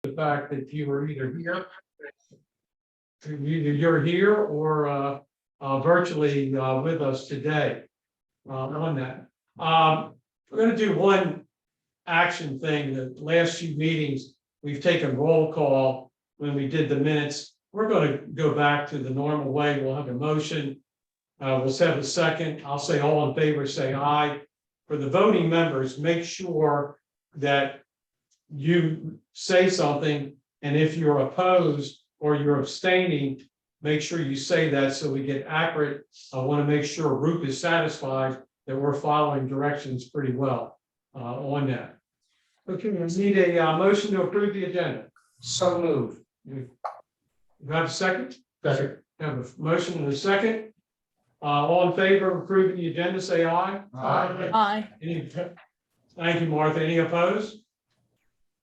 the fact that you were either you're here or virtually with us today on that. We're going to do one action thing. The last few meetings, we've taken roll call when we did the minutes. We're going to go back to the normal way. We'll have a motion. We'll have a second. I'll say all in favor, say aye. For the voting members, make sure that you say something, and if you're opposed or you're abstaining, make sure you say that so we get accurate. I want to make sure Ruth is satisfied that we're following directions pretty well on that. Okay, I need a motion to approve the agenda. So moved. You have a second? Second. Have a motion and a second. All in favor of approving the agenda, say aye. Aye. Aye. Thank you, Martha. Any opposed?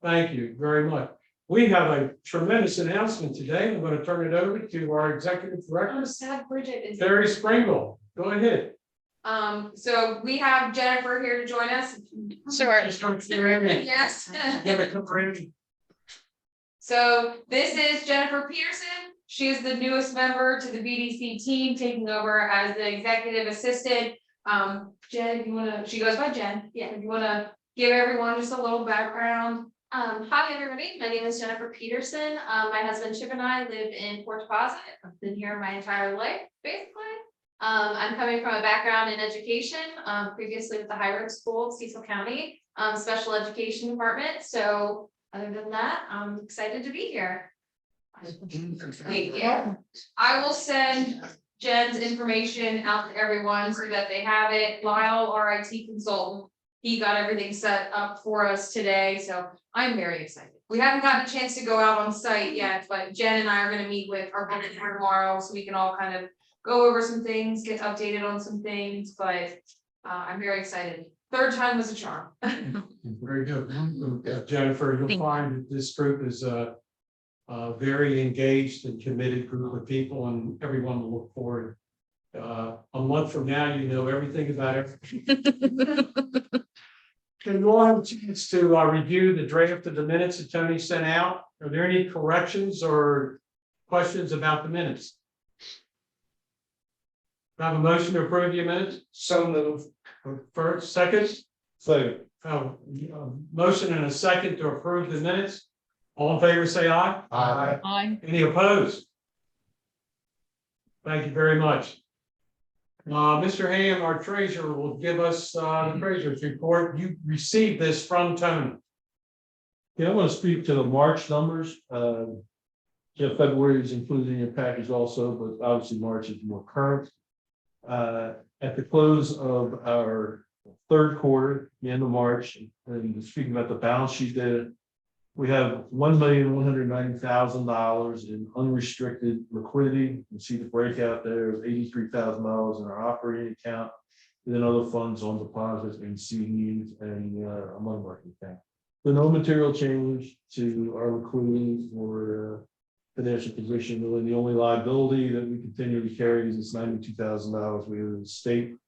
Thank you very much. We have a tremendous announcement today. I'm going to turn it over to our executive director, Sad Bridget is. Terry Springle. Go ahead. So we have Jennifer here to join us. Sure. Yes. So this is Jennifer Peterson. She is the newest member to the BDC team, taking over as the executive assistant. Jen, you wanna, she goes by Jen. Yeah. If you wanna give everyone just a little background. Hi, everybody. My name is Jennifer Peterson. My husband Chip and I live in Port Deposit. I've been here my entire life, basically. I'm coming from a background in education, previously with the High Road School, Cecil County, special education department. So other than that, I'm excited to be here. Thank you. I will send Jen's information out to everyone so that they have it. Lyle, our IT consultant, he got everything set up for us today, so I'm very excited. We haven't gotten a chance to go out on site yet, but Jen and I are gonna meet with our board tomorrow, so we can all kind of go over some things, get updated on some things, but I'm very excited. Third time was a charm. Very good. Jennifer, you'll find that this group is a very engaged and committed group of people, and everyone will look forward. A month from now, you know everything about everything. Can you all have a chance to review the draft of the minutes that Tony sent out? Are there any corrections or questions about the minutes? Do I have a motion to approve the minutes? So moved. First, second? Second. Motion and a second to approve the minutes. All in favor, say aye. Aye. Aye. Any opposed? Thank you very much. Mr. Ham, our treasurer, will give us the treasurer's report. You received this from Tony. Yeah, I want to speak to the March numbers. February is included in your package also, but obviously March is more current. At the close of our third quarter, the end of March, and speaking about the balance sheet data, we have $1,190,000 in unrestricted liquidity. You see the breakout there of $83,000 in our operating account, and then other funds on deposit and CDs and a money market account. So no material change to our liquidity or financial position. Really, the only liability that we continue to carry is this $92,000 we owe to the state.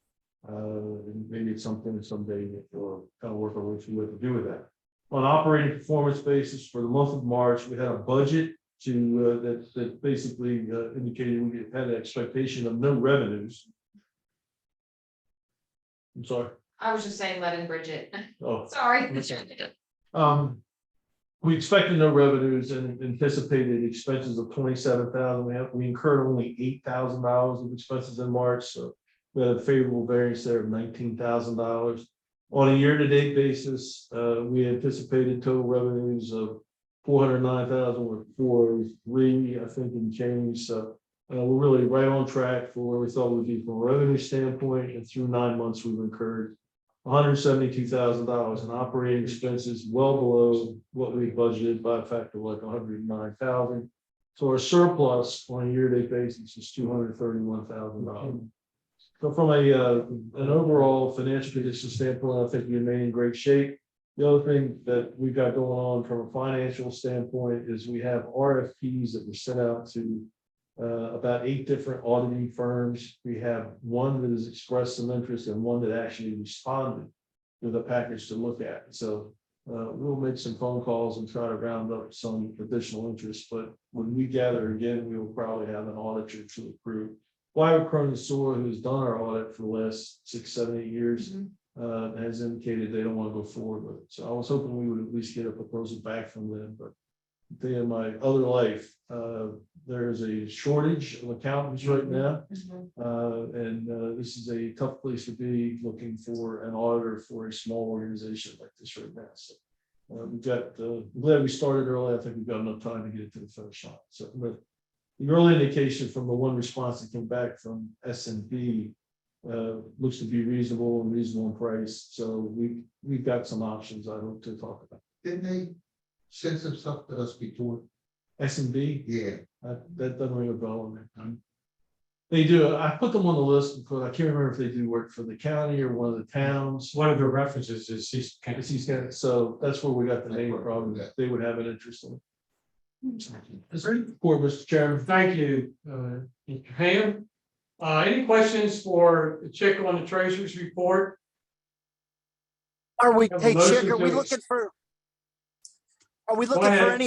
And maybe it's something someday that we'll kind of work our way through what to do with that. On operating performance basis for the month of March, we had a budget to that basically indicated we had an expectation of no revenues. I'm sorry. I was just saying, let in Bridget. Oh, Sorry. we expected no revenues and anticipated expenses of $27,000. We incurred only $8,000 of expenses in March, so we had a favorable variance there of $19,000. On a year-to-date basis, we anticipated total revenues of $409,000 with $403,000, I think, in change. So we're really right on track for where we thought we'd be from a revenue standpoint. And through 9 months, we've incurred $172,000 in operating expenses, well below what we budgeted by a factor of like $109,000. So our surplus on a year-to-date basis is $231,000. So from an overall financial condition standpoint, I think we remain in great shape. The other thing that we've got going on from a financial standpoint is we have RFPs that were sent out to about 8 different auditing firms. We have one that has expressed some interest and one that actually responded with a package to look at. So we'll make some phone calls and try to round up some additional interest, but when we gather again, we will probably have an auditor to approve. Wyver Cronin Sewer, who's done our audit for the last 6, 7, 8 years, has indicated they don't want to go forward with it. So I was hoping we would at least get a proposal back from them, but day in my other life, there is a shortage of accountants right now. This is a tough place to be looking for an auditor for a small organization like this right now. So we've got, I'm glad we started early. I think we've got enough time to get it to the finish line. So, but the early indication from the one response that came back from S&P looks to be reasonable in price. So we've got some options I hope to talk about. Didn't they send some stuff to us before? S&B, Yeah. that doesn't ring a bell on that. They do. I put them on the list because I can't remember if they do work for the county or one of the towns. One of the references is he's. So that's where we got the name from. They would have an interest in it. Is there any report, Mr. Chairman? Thank you, Mr. Ham. Any questions for the Chick on the treasurer's report? Are we, Have a hey, motion Chick, are we to- looking for? Are we Go looking for ahead.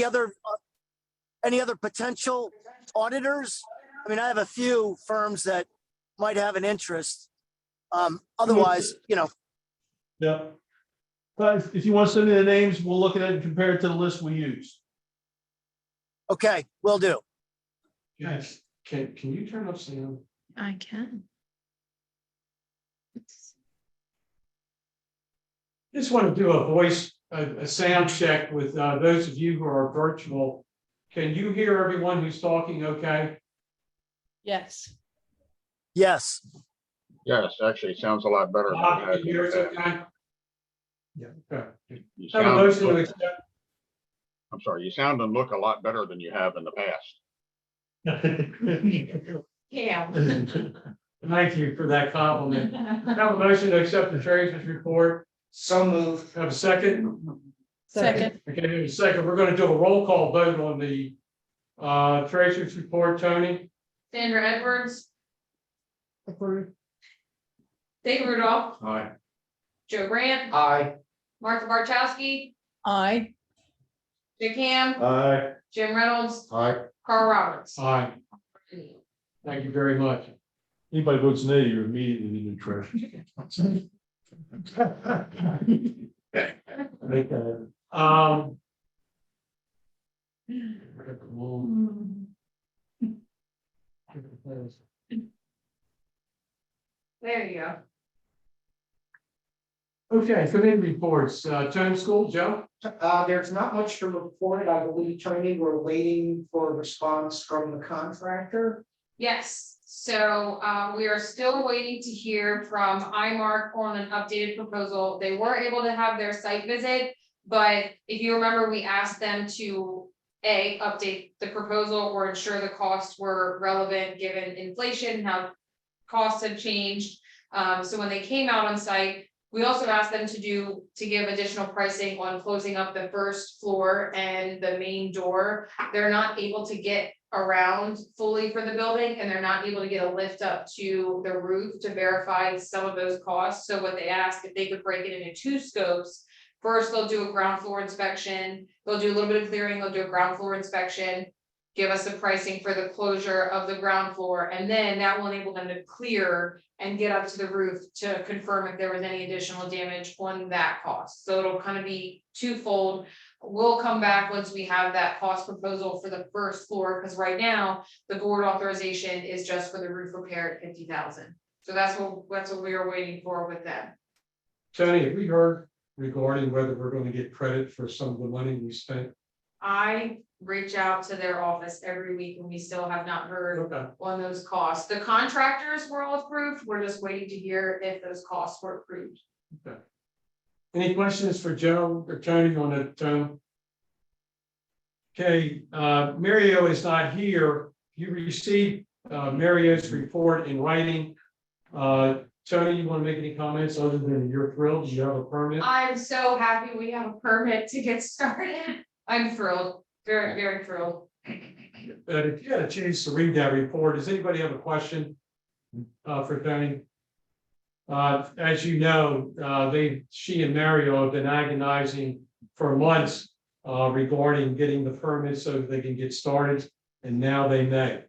any other potential auditors? I mean, I have a few firms that might have an interest. Otherwise, you know, Yeah. But if you want to send me the names, we'll look at it and compare it to the list we use. okay, will do. Yes. Can you turn up sound? I can. Just want to do a sound check with those of you who are virtual. Can you hear everyone who's talking okay? Yes. Yes, Yes, actually, it sounds a lot better. than Bob, it can has you hear us in the past. okay? Yeah, okay. You Have a motion to sound, accept. I'm sorry, you sound and look a lot better than you have in the past. Yeah. Thank you for that compliment. Have a motion to accept the treasurer's report. So moved. Have a second? Second. Okay, in a second, we're gonna do a roll call vote on the treasurer's report, Tony. Sandra Edwards. David Rudolph, Aye. Joe Grant, Aye. Martha Barchowski, I. Dick Ham, Aye. Jim Reynolds, Aye. Carl Roberts. Aye. Thank you very much. Anybody votes nay, you're immediately the new treasurer. There you go. Okay, committee reports, Tony School, Joe? There's not much to report. I believe, Tony, we're waiting for a response from the contractor. Yes, so we are still waiting to hear from IMARC on an updated proposal. They were able to have their site visit. But if you remember, we asked them to update the proposal or ensure the costs were relevant given inflation, how costs have changed. So when they came out on site, we also asked them to give additional pricing on closing up the first floor and the main door. They're not able to get around fully for the building, and they're not able to get a lift up to the roof to verify some of those costs. So what they asked, if they could break it into 2 scopes. First, they'll do a ground floor inspection, they'll do a little bit of clearing, they'll do a ground floor inspection. Give us the pricing for the closure of the ground floor, and then that will enable them to clear and get up to the roof to confirm if there was any additional damage on that cost. So it'll kind of be twofold. We'll come back once we have that cost proposal for the first floor, because right now, the board authorization is just for the roof repair at 50,000. So that's what we are waiting for with them. Tony, have we heard regarding whether we're gonna get credit for some of the money we spent? I reach out to their office every week and we still have not heard Okay. on those costs. The contractors were all approved. We're just waiting to hear if those costs were approved. Any questions for Joe or Tony on that, Tony? Okay, Mario is not here. You received Mario's report in writing. Tony, you want to make any comments other than you're thrilled you have a permit? I'm so happy we have a permit to get started. I'm thrilled, very, very thrilled. But if you had a chance to read that report, does anybody have a question for Tony? As you know, she and Mario have been agonizing for months regarding getting the permits so they can get started, and now they may.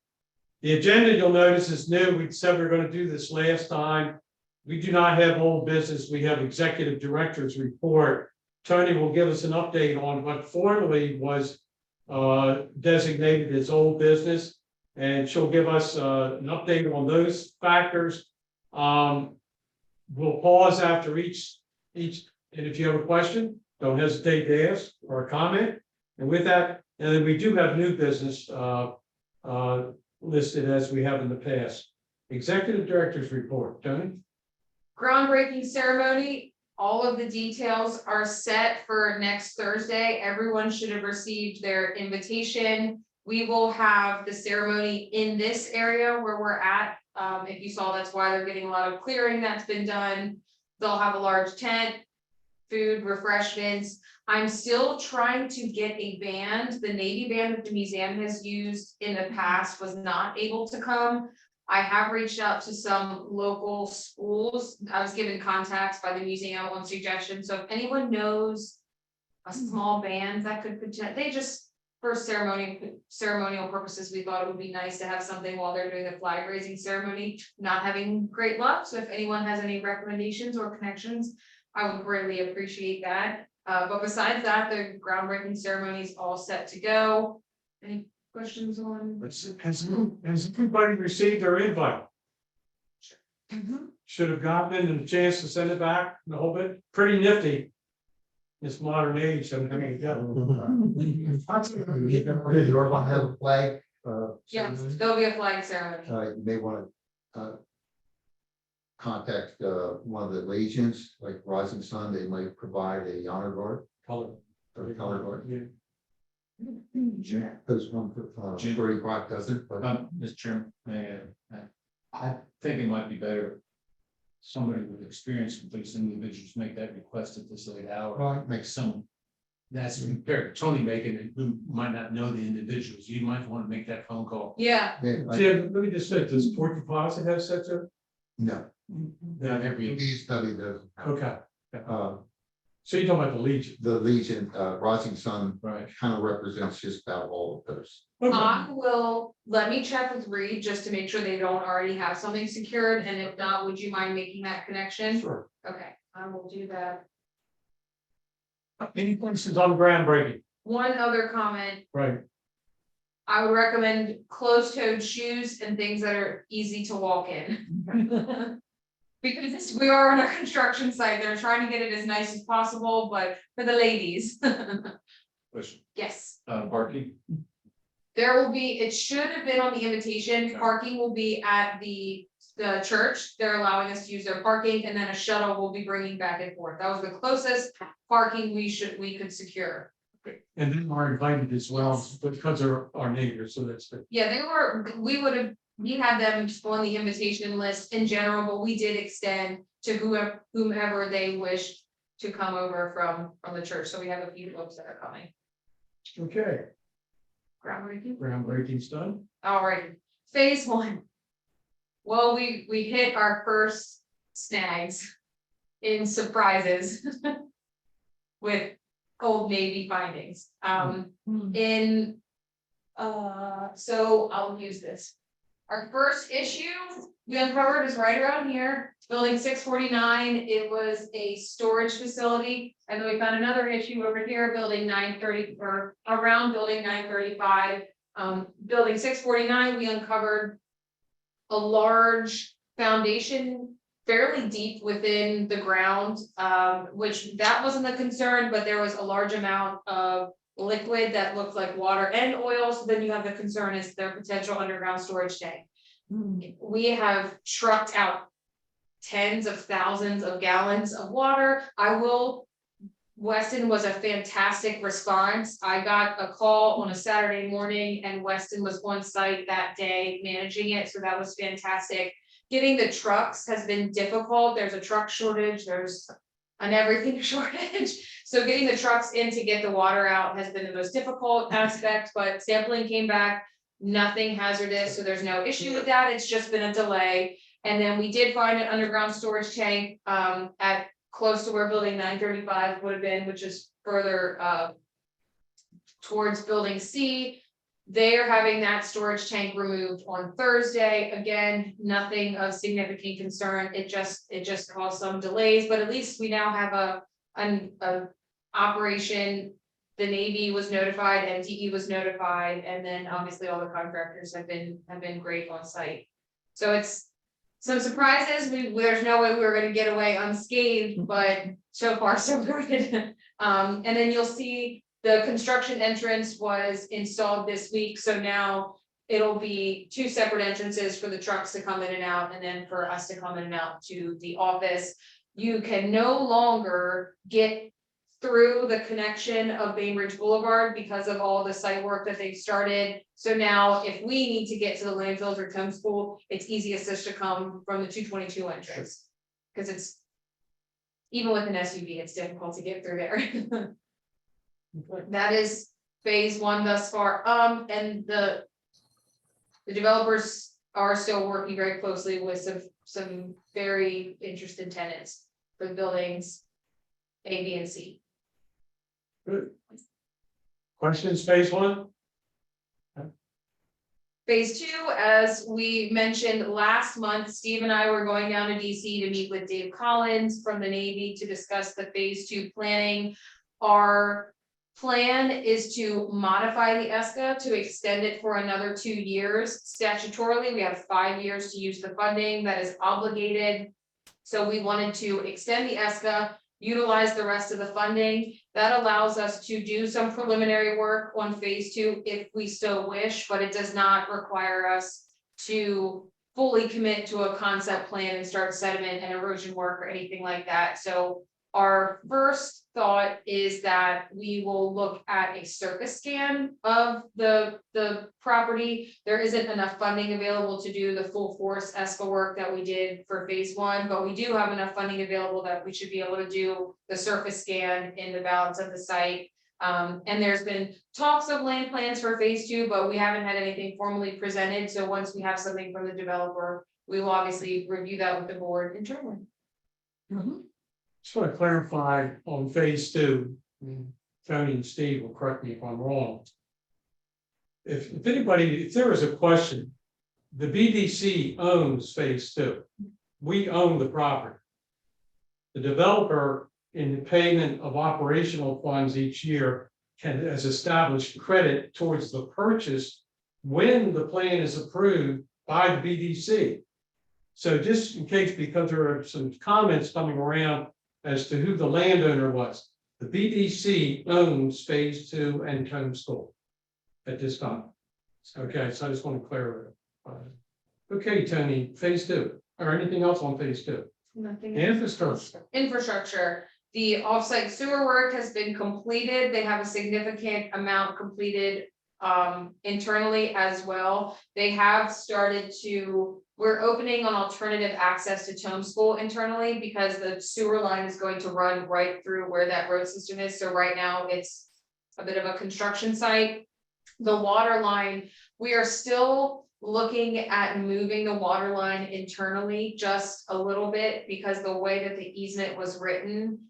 The agenda, you'll notice, is new. We said we were going to do this last time. We do not have old business. We have executive director's report. Tony will give us an update on what formerly was designated as old business, and she'll give us an update on those factors. We'll pause after each, and if you have a question, don't hesitate to ask or a comment. And with that, and then we do have new business listed as we have in the past. Executive director's report, Tony? Groundbreaking ceremony, all of the details are set for next Thursday. Everyone should have received their invitation. We will have the ceremony in this area where we're at. If you saw, that's why they're getting a lot of clearing that's been done. They'll have a large tent, food, refreshments. I'm still trying to get a band. The Navy band that the museum has used in the past was not able to come. I have reached out to some local schools. I was given contacts by the museum on suggestion. So if anyone knows a small band that could they just, for ceremonial purposes, we thought it would be nice to have something while they're doing the flag raising ceremony. Not having great luck. So if anyone has any recommendations or connections, I would greatly appreciate that. But besides that, the groundbreaking ceremony is all set to go. Any questions on? Has everybody received their invite? Should have gotten a chance to send it back a whole bit. Pretty nifty. This modern age, I'm having to go. Does your one have a flag? Yes, ceremony? there'll be a flag ceremony. You may want to contact one of the legions, like Rising Sun, they might provide a honor guard Color. or a color guard. Yeah. There's one for Brady Park doesn't, but Mr. Chairman, I think it might be better. Somebody with experience with these individuals make that request at this late hour. well, Make some. That's compared to Tony making it, who might not know the individuals. You might want to make that phone call. Yeah, Jim, let me just say, does Port Deposit have such a? no, Not every. he studied the Okay, uh, so you're talking about the Legion. the Legion, Rising Sun Right. kind of represents just about all of those. Okay. I will, let me check with Reed just to make sure they don't already have something secured, and if not, would you mind making that connection? Sure. Okay, I will do that. Any questions on groundbreaking? One other comment, Right. I would recommend closed-toed shoes and things that are easy to walk in. Because we are on a construction site, they're trying to get it as nice as possible, but for the ladies. Question. Yes, Parking. there will be, it should have been on the invitation, parking will be at the church. They're allowing us to use their parking, and then a shuttle will be bringing back and forth. That was the closest parking we could secure. And then are invited as well because they're our neighbors, so that's good. Yeah, we had them on the invitation list in general, but we did extend to whomever they wished to come over from the church. So we have a few folks that are coming. Okay, Groundbreaking. groundbreaking's done. All right, phase one. Well, we hit our first snags in surprises with Old Navy findings. So I'll use this. Our first issue we uncovered is right around here, building 649. It was a storage facility. And then we found another issue over here, building 930 or around building 935. Building 649, we uncovered a large foundation fairly deep within the ground, which that wasn't the concern, but there was a large amount of liquid that looked like water and oil. So then you have the concern is their potential underground storage tank. We have trucked out tens of thousands of gallons of water. Weston was a fantastic response. I got a call on a Saturday morning and Weston was on site that day managing it. So that was fantastic. Getting the trucks has been difficult. There's a truck shortage, there's an everything shortage. So getting the trucks in to get the water out has been the most difficult aspect, but sampling came back, nothing hazardous. So there's no issue with that. It's just been a delay. And then we did find an underground storage tank at close to where building 935 would have been, which is further towards building C. They are having that storage tank removed on Thursday. Again, nothing of significant concern. It just caused some delays, but at least we now have an operation. The Navy was notified, MTE was notified, and then obviously all the contractors have been great on site. So it's some surprises. There's no way we were gonna get away unscathed, but so far so good. And then you'll see the construction entrance was installed this week, so now it'll be 2 separate entrances for the trucks to come in and out, and then for us to come in and out to the office. You can no longer get through the connection of Bainbridge Boulevard because of all the site work that they've started. So now if we need to get to the landfills or Tome School, it's easiest just to come from the 222 entrance. Because it's, even with an SUV, it's difficult to get through there. That is phase 1 thus far. And the developers are still working very closely with some very interested tenants for the buildings A, B, and C. Good. Questions, phase 1? Phase 2, as we mentioned last month, Steve and I were going down to DC to meet with Dave Collins from the Navy to discuss the phase 2 planning. Our plan is to modify the ESCA to extend it for another 2 years. Statutorily, we have 5 years to use the funding that is obligated. So we wanted to extend the ESCA, utilize the rest of the funding. That allows us to do some preliminary work on phase 2 if we so wish, but it does not require us to fully commit to a concept plan and start sediment and erosion work or anything like that. So our first thought is that we will look at a surface scan of the property. There isn't enough funding available to do the full force ESCA work that we did for phase 1, but we do have enough funding available that we should be able to do the surface scan in the balance of the site. And there's been talks of land plans for phase 2, but we haven't had anything formally presented. So once we have something from the developer, we will obviously review that with the board internally. Just want to clarify on phase 2, Tony and Steve will correct me if I'm wrong. If there is a question, the BDC owns phase 2. We own the property. The developer, in the payment of operational funds each year, has established credit towards the purchase when the plan is approved by the BDC. So just in case, because there are some comments coming around as to who the landowner was, the BDC owns phase 2 and Tome School at this time. Okay, so I just want to clarify. Okay, Tony, phase 2, or anything else on phase 2? Nothing. Infrastructure. The offsite sewer work has been completed. They have a significant amount completed internally as well. They have started we're opening on alternative access to Tome School internally because the sewer line is going to run right through where that road system is. So right now it's a bit of a construction site. The water line, we are still looking at moving the water line internally just a little bit because the way that the easement was written,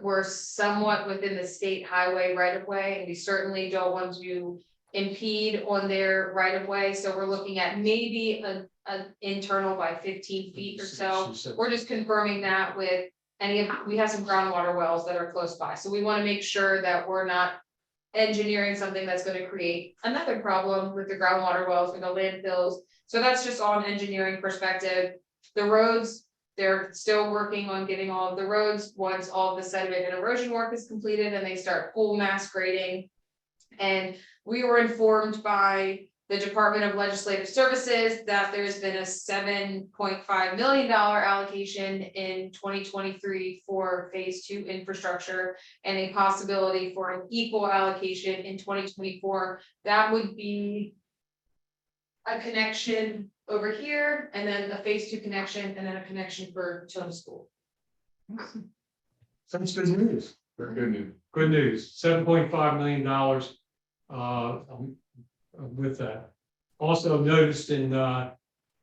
we're somewhat within the state highway right of way, and we certainly don't want to impede on their right of way. So we're looking at maybe an internal by 15 feet or so. We're just confirming that with we have some groundwater wells that are close by. So we want to make sure that we're not engineering something that's going to create another problem with the groundwater wells and the landfills. So that's just on engineering perspective. The roads, they're still working on getting all of the roads once all of the sediment and erosion work is completed and they start full mass grading. And we were informed by the Department of Legislative Services that there's been a $7.5 million allocation in 2023 for phase 2 infrastructure and a possibility for an equal allocation in 2024. That would be a connection over here and then a phase 2 connection and then a connection for Tome School. That's good news. Very good news. Good news, $7.5 million with that. Also noticed in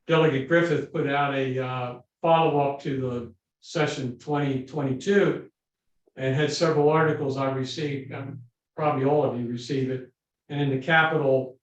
Delegate Griffith put out a follow-up to the session 2022. And had several articles I received, probably all of you receive it. And in the capital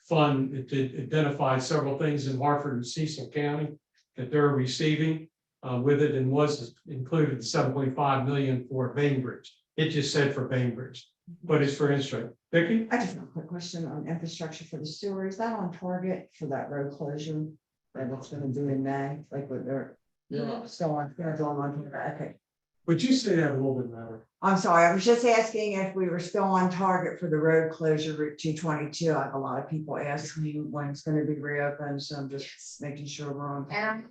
fund, it did identify several things in Hartford and Cecil County that they're receiving with it, and was included 7.5 million for Bainbridge. It just said for Bainbridge, but it's for infrastructure. Vicky? I just have a quick question on infrastructure for the sewer. Is that on target for that road closure? That it's gonna do in May, like what they're still on, okay. Would you say that a little bit louder? I'm sorry, I was just asking if we were still on target for the road closure Route 222. I have a lot of people asking me when it's gonna be reopened, so I'm just making sure we're on. And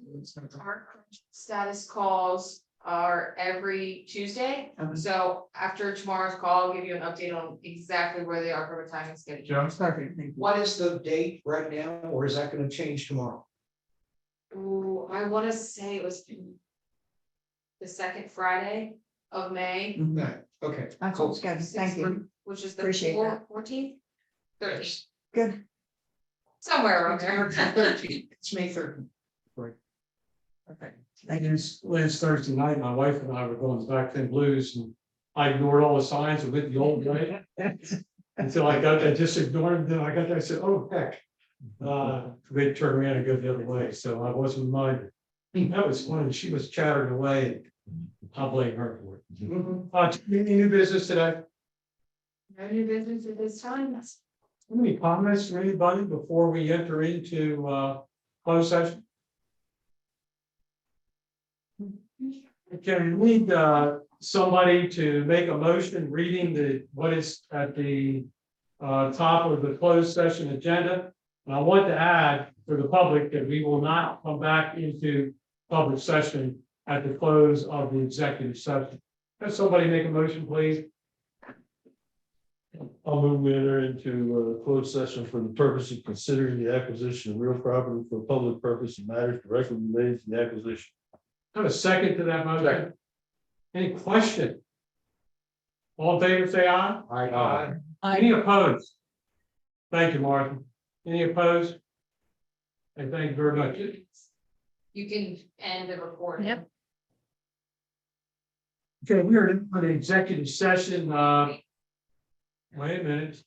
our status calls are every Tuesday. Okay. So after tomorrow's call, I'll give you an update on exactly where they are from a timing schedule. Joe? Perfect, thank you. What is the date right now, or is that gonna change tomorrow? Ooh, I wanna say it was the second Friday of May. No, okay. That's all good, thank you. Which is the Appreciate that. 14th, 30th, Good. somewhere around there. 13th. It's May 13th. Okay. Last Thursday night, my wife and I were going to back then blues, and I ignored all the signs and went the old way. Until I got there, just ignored them, then I got there, I said, oh, heck. We had to turn around and go the other way, so I wasn't reminded. That was fun, she was chattering away, and I'll blame her for it. Any new business today? No new business at this time. Any comments from anybody before we enter into closed session? Can we need somebody to make a motion reading what is at the top of the closed session agenda? And I want to add for the public that we will not come back into public session at the close of the executive session. Can somebody make a motion, please? I'll move we enter into a closed session for the purpose of considering the acquisition of real property for public purpose and matters directly related to the acquisition. Have a second to that motion? Second. Any question? All in favor, say aye. Aye. Any opposed? Thank you, Martin. Any opposed? And thank you very much. You can end the recording. Yep. Okay, we are in an executive session. Wait a minute.